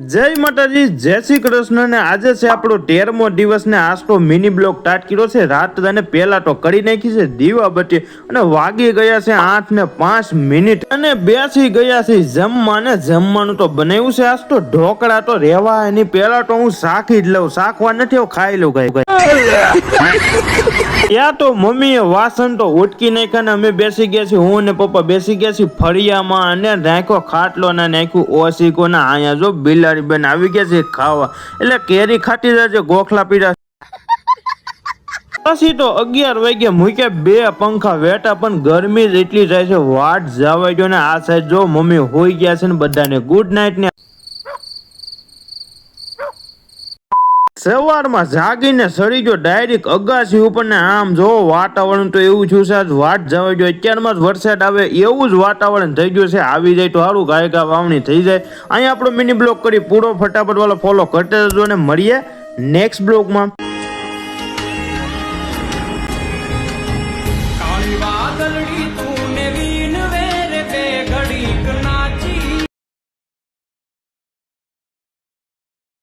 જય માતાજી, જય શ્રી કૃષ્ણ ને આજે છે આપણો 13મો દિવસ ને આજ તો મિની બ્લોક સ્ટાર્ટ કર્યો છે. રાત અને પહેલા તો કરી નાખી છે દીવાબત્તી અને વાગી ગયા છે 8:05 અને બેસી ગયા છે જમવા ને જમવાનું તો બનાવ્યું છે આજ તો ઢોકળા તો રેવા એની પહેલા તો હું શાખી જ લઉં, શાખવા નથી ખાઈ લઉં ગાય. ત્યાં તો મમ્મીએ વાસણ તો ઉટકી નાખ્યા ને અમે બેસી ગયા છીએ, હું ને પપ્પા બેસી ગયા છીએ ફળિયામાં અને નાખ્યો ખાટલો ને નાખ્યું ઓશીકો ને અહીંયા જો બિલાડી બેન આવી ગયા છે ખાવા, એટલે કેરી ખાટી જાય ગોખલા પીડા. પછી તો 11 વાગ્યા મૂક્યા 2 પંખા વેટા પણ ગરમી જ એટલી જાય છે વાટ જવા જો ને. આ સાઈડ જો મમ્મી હોઈ ગયા છે ને બધાને ગુડ નાઇટ ને. સવારમાં જાગીને સડી ગયો ડાયરેક્ટ અગાસી ઉપર ને આમ જો વાતાવરણ તો એવું થયું છે આજ વાટ જવા જો અત્યારમાં જ વરસાદ આવે એવું જ વાતાવરણ થઈ ગયું છે. આવી જાય તો સારું, ગાયકા વાવણી થઈ જાય. અહીંયા આપણો મિની બ્લોગ કરી પૂરો ફટાફટ વાળો ફોલો કરતા જજો ને મળીએ નેક્સ્ટ બ્લોગમાં. કાળી વાદળડી